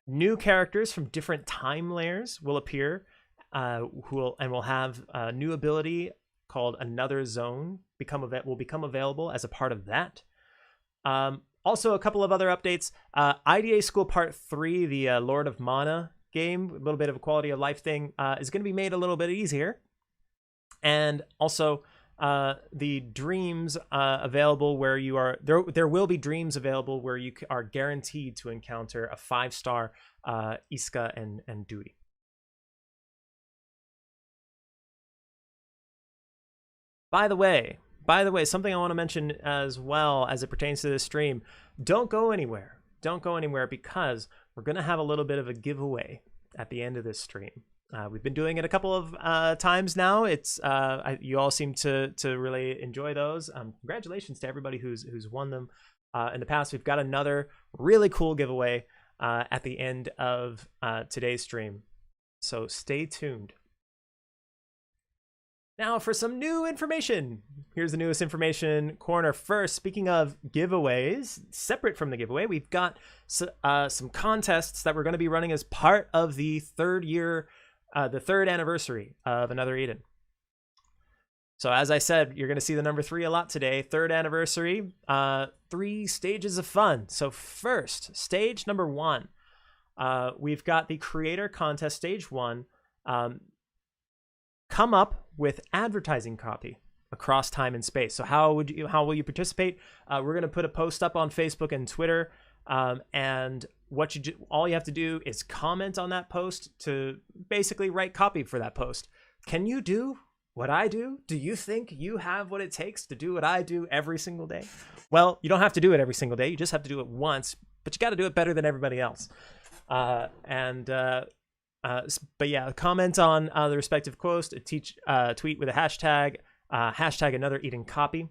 New characters from different time layers will appear, will have a new ability called Another Zone will become available as a part of that. Also, a couple of other updates. IDA School Part 3, the Lord of Mana game, a little bit of a quality of life thing, is going to be made a little bit easier. And also, the dreams available where you are... There will be dreams available where you are guaranteed to encounter a 5-star Iska and Dewey. By the way, something I want to mention as well as it pertains to this stream, don't go anywhere. Don't go anywhere because we're going to have a little bit of a giveaway at the end of this stream. We've been doing it a couple of times now. You all seem to really enjoy those. Congratulations to everybody who's won them in the past. We've got another really cool giveaway at the end of today's stream. So stay tuned. Now for some new information. Here's the newest information corner first. Speaking of giveaways, separate from the giveaway, we've got some contests that we're going to be running as part of the third anniversary of Another Eden. So as I said, you're going to see the number 3 a lot today. 3rd anniversary, 3 stages of fun. So first, stage number 1, we've got the creator contest stage 1. Come up with advertising copy across time and space. So how will you participate? We're going to put a post up on Facebook and Twitter, and all you have to do is comment on that post to basically write copy for that post. Can you do what I do? Do you think you have what it takes to do what I do every single day? Well, you don't have to do it every single day. You just have to do it once, but you got to do it better than everybody else. But yeah, comment on the respective post, tweet with a hashtag, hashtag another Eden copy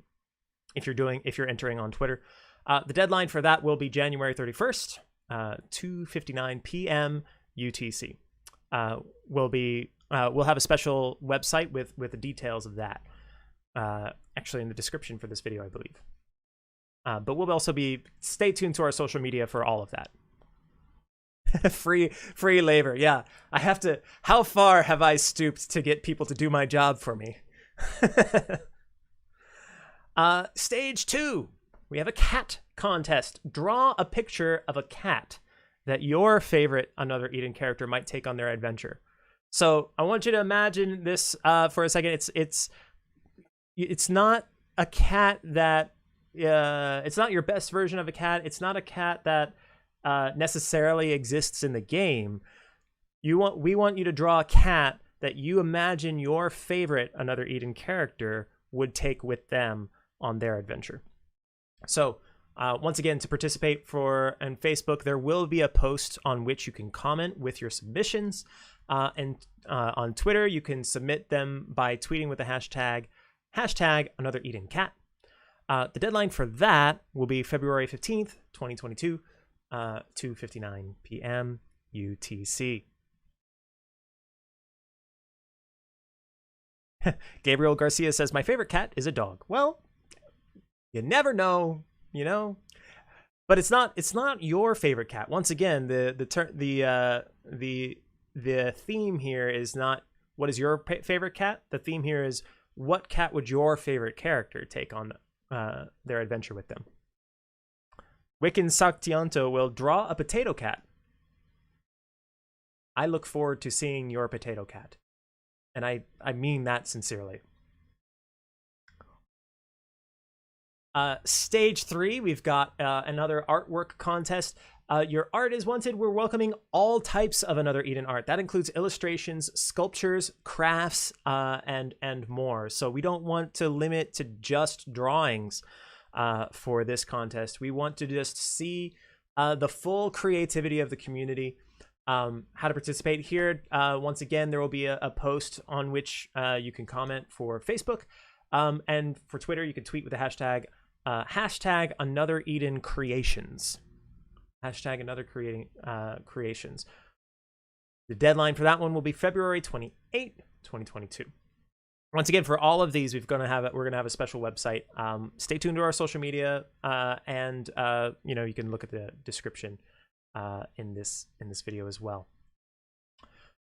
if you're entering on Twitter. The deadline for that will be January 31st, 2:59 p.m. UTC. We'll have a special website with the details of that, actually in the description for this video, I believe. But we'll also stay tuned to our social media for all of that. free labor. Yeah, I have to. How far have I stooped to get people to do my job for me? Stage 2, we have a cat contest. Draw a picture of a cat that your favorite Another Eden character might take on their adventure. So I want you to imagine this for a second. It's not a cat that it's not your best version of a cat. It's not a cat that necessarily exists in the game. We want you to draw a cat that you imagine your favorite Another Eden character would take with them on their adventure. So once again, to participate on Facebook, there will be a post on which you can comment with your submissions. And on Twitter, you can submit them by tweeting with the hashtag Another Eden Cat. The deadline for that will be February 15th, 2022, 2:59 p.m. UTC. Gabriel Garcia says, my favorite cat is a dog. Well, you never know, you know, but it's not your favorite cat. Once again, the theme here is not what is your favorite cat. The theme here is what cat would your favorite character take on their adventure with them. Wiccan Saktianto will draw a potato cat. I look forward to seeing your potato cat. And I mean that sincerely. Stage 3, we've got another artwork contest. Your art is wanted. We're welcoming all types of Another Eden art. That includes illustrations, sculptures, crafts, and more. So we don't want to limit to just drawings for this contest. We want to just see the full creativity of the community. How to participate here. Once again, there will be a post on which you can comment for Facebook. And for Twitter, you can tweet with the hashtag Another Eden Creations. Hashtag Another Creations. The deadline for that one will be February 28th, 2022. Once again, for all of these, we're gonna have a special website. Stay tuned to our social media, and you can look at the description in this video as well.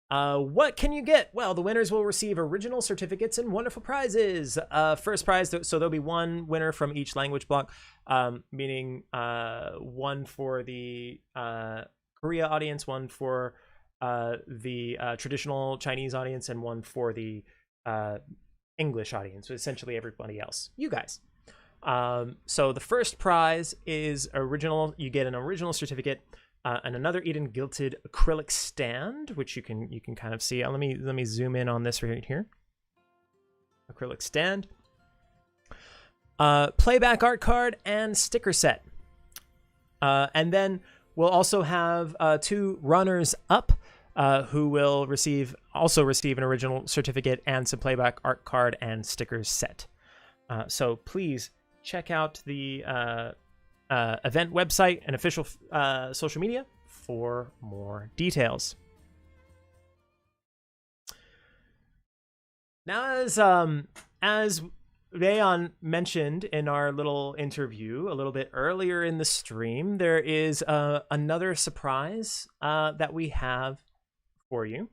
What can you get? Well, the winners will receive original certificates and wonderful prizes. First prize, so there'll be one winner from each language block, meaning one for the Korea audience, one for the traditional Chinese audience, and one for the English audience, so essentially everybody else, you guys. So the first prize is original. You get an original certificate. And Another Eden gilded acrylic stand, which you can kind of see. Let me zoom in on this right here. Acrylic stand, playback art card, and sticker set. And then we'll also have 2 runners up who will also receive an original certificate and some playback art card and stickers set. So please check out the event website and official social media for more details. Now, as Reiyan mentioned in our little interview a little bit earlier in the stream, there is another surprise that we have for you.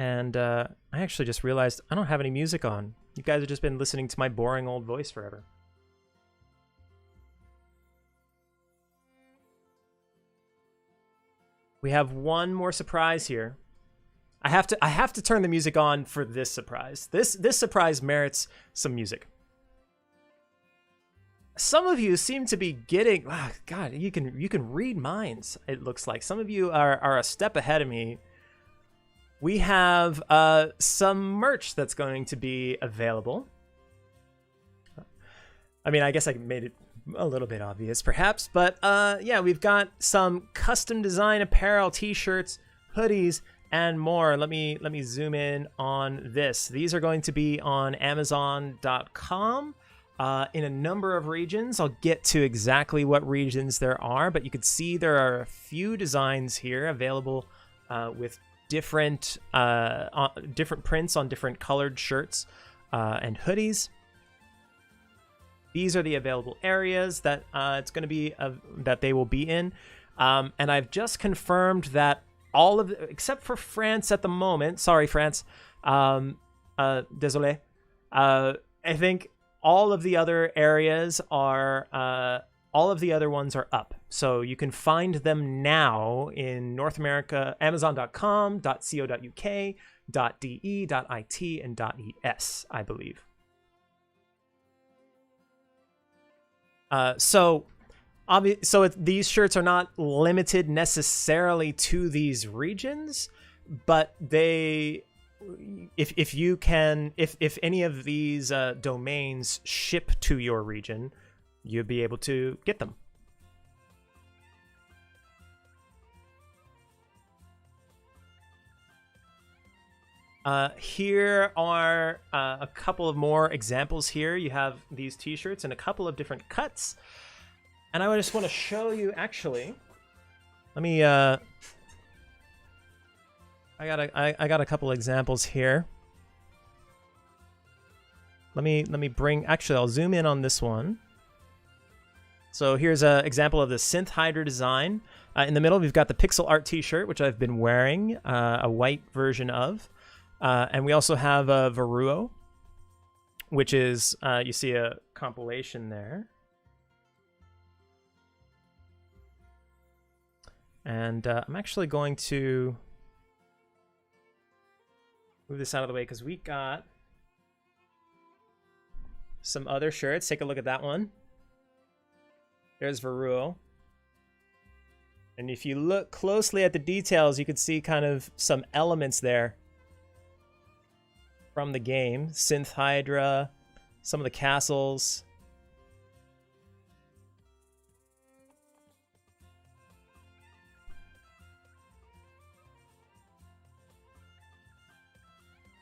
And I actually just realized I don't have any music on. You guys have just been listening to my boring old voice forever. We have one more surprise here. I have to turn the music on for this surprise. This surprise merits some music. Some of you seem to be getting, oh God, you can read minds, it looks like. Some of you are a step ahead of me. We have some merch that's going to be available. I mean, I guess I made it a little bit obvious perhaps, but yeah, we've got some custom design apparel, t-shirts, hoodies, and more. Let me zoom in on this. These are going to be on Amazon.com in a number of regions. I'll get to exactly what regions there are, but you can see there are a few designs here available with different prints on different colored shirts and hoodies. These are the available areas that it's going to be that they will be in, and I've just confirmed that all of except for France at the moment. Sorry, France. Désolé. I think all of the other areas are all of the other ones are up, so you can find them now in North America. Amazon.com, .co.uk, .de, .it, and .es, I believe. So these shirts are not limited necessarily to these regions, but they, if any of these domains ship to your region, you'll be able to get them. Here are a couple of more examples here. You have these t-shirts in a couple of different cuts. And I just want to show you, actually, let me, I got a couple examples here. Let me bring, actually, I'll zoom in on this one. So here's an example of the Synth Hydra design. In the middle, we've got the pixel art t-shirt, which I've been wearing, a white version of. And we also have Veruo, which is, you see a compilation there. And I'm actually going to move this out of the way because we got some other shirts. Take a look at that one. There's Veruo. And if you look closely at the details, you can see kind of some elements there from the game. Synth Hydra, some of the castles.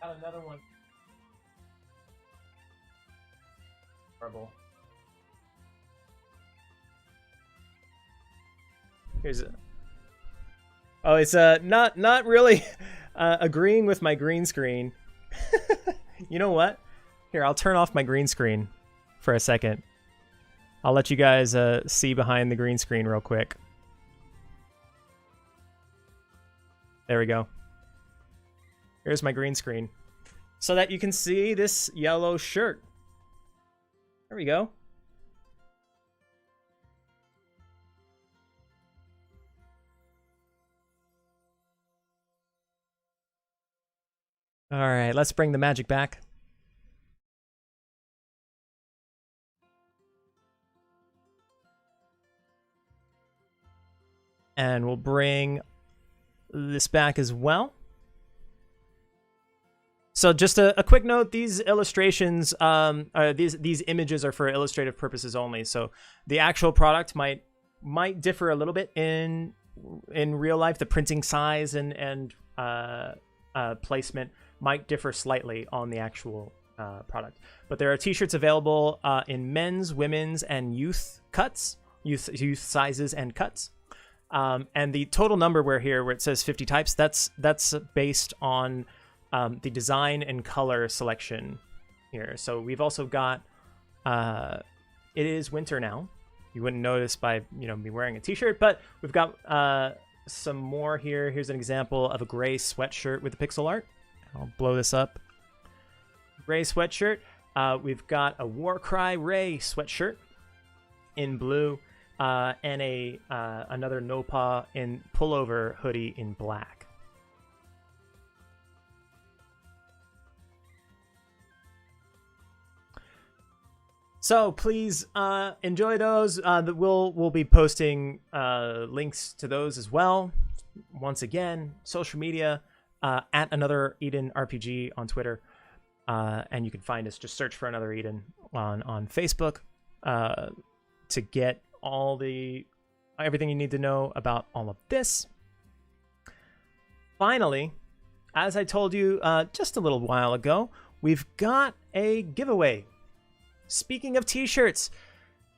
Got another one. Horrible. Here's a. Oh, it's not really agreeing with my green screen. You know what? Here, I'll turn off my green screen for a second. I'll let you guys see behind the green screen real quick. There we go. Here's my green screen. So that you can see this yellow shirt. There we go. All right, let's bring the magic back. And we'll bring this back as well. So just a quick note, these illustrations, these images are for illustrative purposes only. So the actual product might differ a little bit in real life. The printing size and placement might differ slightly on the actual product. But there are t-shirts available in men's, women's, and youth cuts, youth sizes and cuts. And the total number where it says 50 types, that's based on the design and color selection here. So we've also got, it is winter now. You wouldn't notice by, me wearing a t-shirt, but we've got some more here. Here's an example of a gray sweatshirt with the pixel art. I'll blow this up. Ray sweatshirt. We've got a Warcry Ray sweatshirt in blue, and another Nopa in pullover hoodie in black. So please enjoy those. We'll be posting links to those as well. Once again, social media at Another Eden RPG on Twitter, and you can find us. Just search for Another Eden on Facebook to get everything you need to know about all of this. Finally, as I told you just a little while ago, we've got a giveaway. Speaking of t-shirts,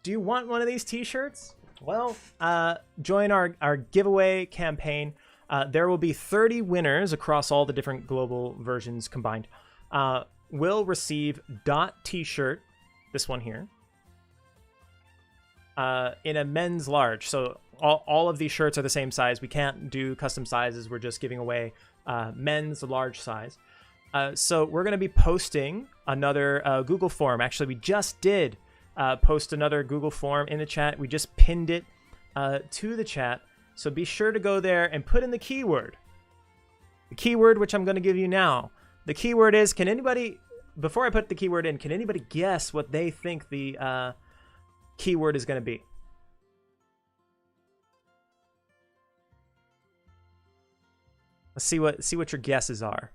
do you want one of these t-shirts? Well, join our giveaway campaign. There will be 30 winners across all the different global versions combined. Will receive .t-shirt, this one here, in a men's large. So all of these shirts are the same size. We can't do custom sizes. We're just giving away men's large size. So we're going to be posting another Google form. Actually, we just did post another Google form in the chat. We just pinned it to the chat. So be sure to go there and put in the keyword. The keyword, which I'm going to give you now. The keyword is, can anybody, before I put the keyword in, can anybody guess what they think the keyword is going to be? Let's see what your guesses are.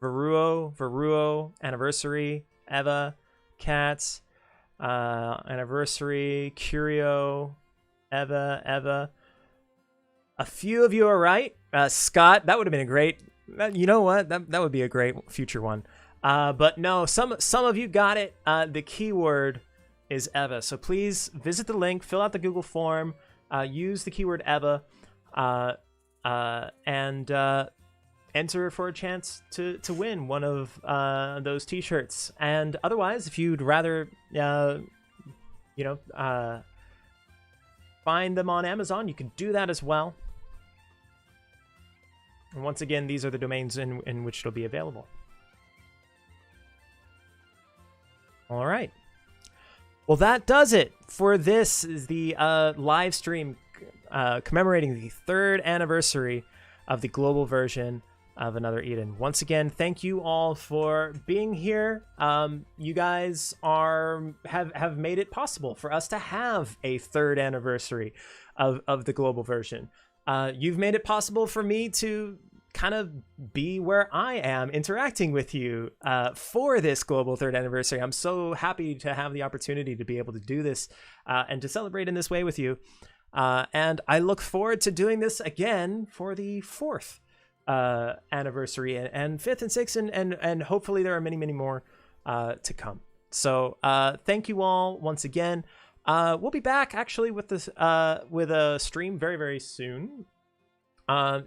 Veruo, anniversary, Eva, cats, anniversary, Curio, Eva. A few of you are right. Scott, that would have been a great, you know what? That would be a great future one. But no, some of you got it. The keyword is Eva. So please visit the link, fill out the Google form, use the keyword Eva, and enter for a chance to win one of those t-shirts. And otherwise, if you'd rather, find them on Amazon, you can do that as well. And once again, these are the domains in which it'll be available. All right. Well, that does it for this. Is the live stream commemorating the 3rd anniversary of the global version of Another Eden. Once again, thank you all for being here. You guys have made it possible for us to have a 3rd anniversary of the global version. You've made it possible for me to kind of be where I am interacting with you for this global 3rd anniversary. I'm so happy to have the opportunity to be able to do this and to celebrate in this way with you. And I look forward to doing this again for the 4th anniversary and 5th and 6th, and hopefully there are many more to come. So thank you all once again. We'll be back actually with this with a stream very soon.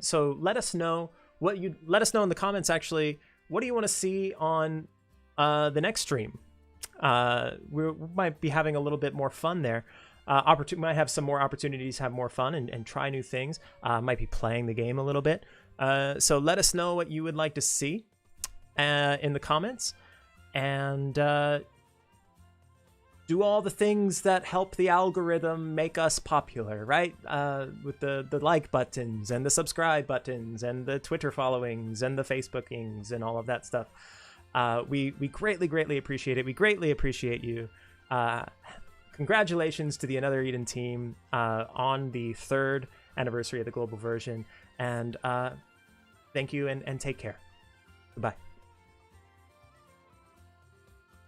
So let us know in the comments. Actually, what do you want to see on the next stream? We might be having a little bit more fun there. Might have some more opportunities to have more fun and try new things. Might be playing the game a little bit. So let us know what you would like to see in the comments, and do all the things that help the algorithm make us popular, right? With the like buttons and the subscribe buttons and the Twitter followings and the Facebookings and all of that stuff. We greatly appreciate it. We greatly appreciate you. Congratulations to the Another Eden team on the 3rd anniversary of the global version. And thank you and take care. Goodbye.